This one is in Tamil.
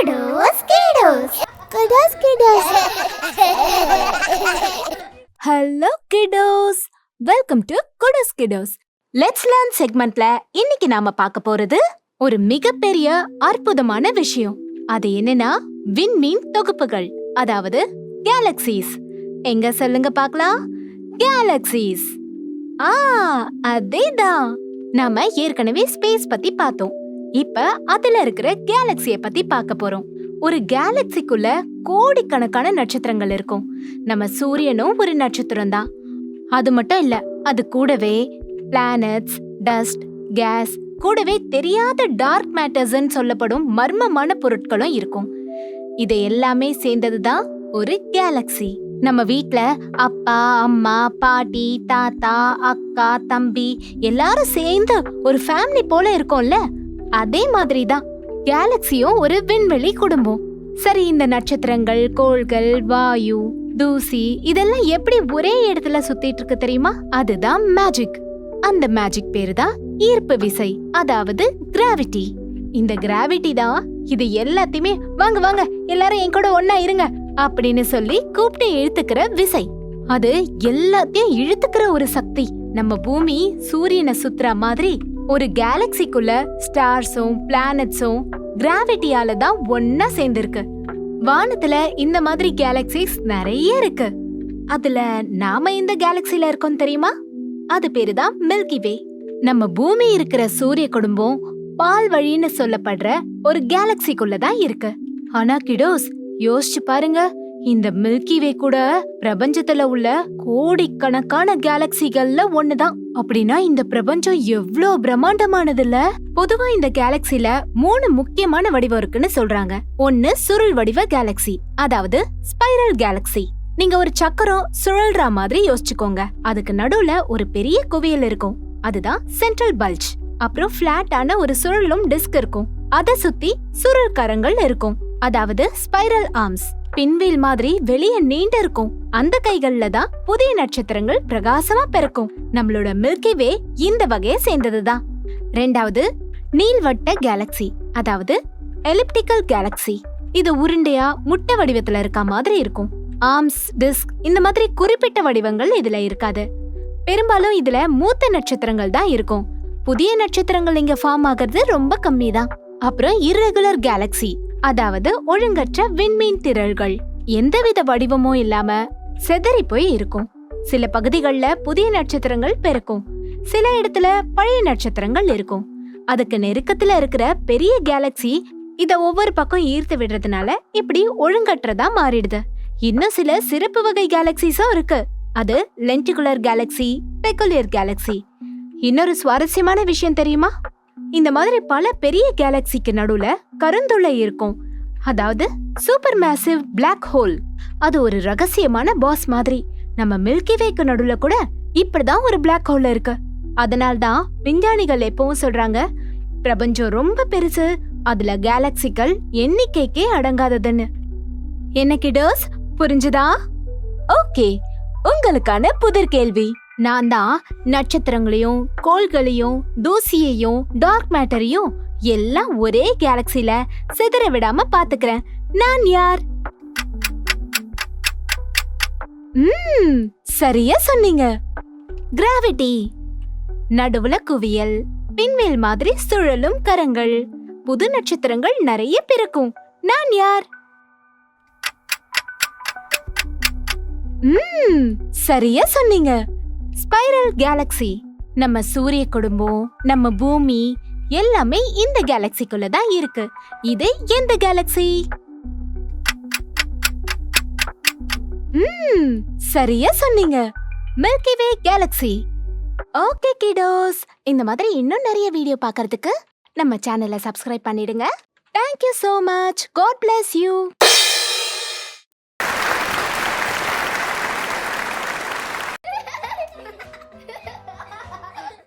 Kudos, kiddos. Kudos, kiddos. Hello kiddos, welcome to kudos kiddos. Let's learn செக்மெண்ட்ல இன்னைக்கு நாம பார்க்க போறது ஒரு மிகப்பெரிய அற்புதமான விஷயம். அது என்னன்னா விண்மீன் தொகுப்புகள், அதாவது கேலக்சிஸ். எங்க சொல்லுங்க பார்க்கலாம், கேலக்சிஸ். அதேதான். நாம ஏற்கனவே ஸ்பேஸ் பத்தி பார்த்தோம். இப்ப அதுல இருக்கிற கேலக்சிய பத்தி பார்க்க போறோம். ஒரு கேலக்சிக்குள்ள கோடிக்கணக்கான நட்சத்திரங்கள் இருக்கும். நம்ம சூரியனும் ஒரு நட்சத்திரம் தான். அது மட்டும் இல்ல, அது கூடவே பிளானட்ஸ், டஸ்ட், கேஸ், கூடவே தெரியாத டார்க் மேட்டர்ஸ்ன்னு சொல்லப்படும் மர்மமான பொருட்களும் இருக்கும். இது எல்லாமே சேர்ந்ததுதான் ஒரு கேலக்சி. நம்ம வீட்ல அப்பா, அம்மா, பாட்டி, தாத்தா, அக்கா, தம்பி எல்லாரும் சேர்ந்து ஒரு ஃபேமிலி போல இருக்கோம்ல, அதே மாதிரிதான் கேலக்சியும் ஒரு விண்வெளி குடும்பம். சரி, இந்த நட்சத்திரங்கள், கோள்கள், வாயு, தூசி இதெல்லாம் எப்படி ஒரே இடத்துல சுத்திட்டு இருக்கு தெரியுமா? அதுதான் மேஜிக். அந்த மேஜிக் பேரு தான் ஈர்ப்பு விசை, அதாவது கிராவிட்டி. இந்த கிராவிட்டி தான் இது எல்லாத்தையுமே வாங்க வாங்க எல்லாரும் என் கூட ஒன்னா இருங்க அப்படின்னு சொல்லி கூப்பிட்டு இழுத்துக்கிற விசை. அது எல்லாத்தையும் இழுத்துக்கிற ஒரு சக்தி. நம்ம பூமி சூரியனை சுத்துற மாதிரி ஒரு கேலக்சிக்குள்ள ஸ்டார்ஸும் பிளானட்ஸும் கிராவிட்டியால தான் ஒன்னா சேர்ந்திருக்கு. வானத்துல இந்த மாதிரி கேலக்சிஸ் நிறைய இருக்கு. அதுல நாம இந்த கேலக்சில இருக்கோம் தெரியுமா? அது பேரு தான் மில்கி வே. நம்ம பூமி இருக்கிற சூரிய குடும்பம் பால் வழின்னு சொல்லப்படுற ஒரு கேலக்சிக்குள்ளதான் இருக்கு. ஆனா கிடோஸ், யோசிச்சு பாருங்க, இந்த மில்கி வே கூட பிரபஞ்சத்துல உள்ள கோடிக்கணக்கான கேலக்சிகள்ல ஒண்ணுதான். அப்படின்னா இந்த பிரபஞ்சம் எவ்ளோ பிரம்மாண்டமானதுல. பொதுவா இந்த கேலக்சில 3 முக்கியமான வடிவம் இருக்குன்னு சொல்றாங்க. ஒன்னு சுருள் வடிவ கேலக்சி, அதாவது ஸ்பைரல் கேலக்சி. நீங்க ஒரு சக்கரம் சுழல்ற மாதிரி யோசிச்சுக்கோங்க. அதுக்கு நடுவுல ஒரு பெரிய குவியல் இருக்கும், அதுதான் சென்ட்ரல் பல்ஜ். அப்புறம் பிளாட்டான ஒரு சுழலும் டிஸ்க் இருக்கும். அத சுத்தி சுருள் கரங்கள் இருக்கும், அதாவது ஸ்பைரல் ஆர்ம்ஸ். பின்வீல் மாதிரி வெளிய நீண்டு இருக்கும். அந்த கைகள்ல தான் புதிய நட்சத்திரங்கள் பிரகாசமா பிறக்கும். நம்மளோட மில்கி வே இந்த வகையை சேர்ந்ததுதான். ரெண்டாவது, நீள்வட்ட கேலக்சி, அதாவது எலிப்டிக்கல் கேலக்சி. இது உருண்டையா முட்டை வடிவத்துல இருக்க மாதிரி இருக்கும். ஆர்ம்ஸ், டிஸ்க் இந்த மாதிரி குறிப்பிட்ட வடிவங்கள் இதுல இருக்காது. பெரும்பாலும் இதுல மூத்த நட்சத்திரங்கள் தான் இருக்கும். புதிய நட்சத்திரங்கள் இங்க ஃபார்ம் ஆகிறது ரொம்ப கம்மி தான். அப்புறம் இர்ரெகுலர் கேலக்சி, அதாவது ஒழுங்கற்ற விண்மீன் திரள்கள். எந்தவித வடிவமும் இல்லாம செதறி போய் இருக்கும். சில பகுதிகள்ல புதிய நட்சத்திரங்கள் பிறக்கும், சில இடத்துல பழைய நட்சத்திரங்கள் இருக்கும். அதுக்கு நெருக்கத்துல இருக்கிற பெரிய கேலக்சி இத ஒவ்வொரு பக்கம் ஈர்த்து விடுறதுனால இப்படி ஒழுங்கற்றதா மாறிடுது. இன்னும் சில சிறப்பு வகை கேலக்சிஸும் இருக்கு. அது லென்டிகுலர் கேலக்சி, பெக்குலியர் கேலக்சி. இன்னொரு சுவாரஸ்யமான விஷயம் தெரியுமா? இந்த மாதிரி பல பெரிய கேலக்சிக்கு நடுவுல கருந்துளை இருக்கும், அதாவது சூப்பர் மேசிவ் பிளாக் ஹோல். அது ஒரு ரகசியமான பாஸ் மாதிரி. நம்ம மில்கி வேக்கு நடுவுல கூட இப்படிதான் ஒரு பிளாக் ஹோல் இருக்கு. அதனால்தான் விஞ்ஞானிகள் எப்பவும் சொல்றாங்க, பிரபஞ்சம் ரொம்ப பெருசு, அதுல கேலக்சிகள் எண்ணிக்கைக்கே அடங்காததுன்னு. என்ன கிடோஸ், புரிஞ்சுதா? ஓகே, உங்களுக்கான புதிர் கேள்வி. நான் தான் நட்சத்திரங்களையும் கோள்களையும் தூசியையும் டார்க் மேட்டரையும் எல்லாம் ஒரே கேலக்சில சிதற விடாம பாத்துக்கிறேன். நான் யார்? சரியா சொன்னீங்க, கிராவிட்டி. நடுவுல குவியல், பின்வேல் மாதிரி சுழலும் கரங்கள், புது நட்சத்திரங்கள் நிறைய பிறக்கும். நான் யார்? சரியா சொன்னீங்க, ஸ்பைரல் கேலக்சி. நம்ம சூரிய குடும்பம், நம்ம பூமி எல்லாமே இந்த கேலக்சிக்குள்ள தான் இருக்கு. இது எந்த கேலக்சி? சரியா சொன்னீங்க, மில்கி வே கேலக்சி. ஓகே கிடோஸ், இந்த மாதிரி இன்னும் நிறைய வீடியோ பார்க்கிறதுக்கு நம்ம சேனலை சப்ஸ்கிரைப் பண்ணிடுங்க. Thank you so much. God bless you.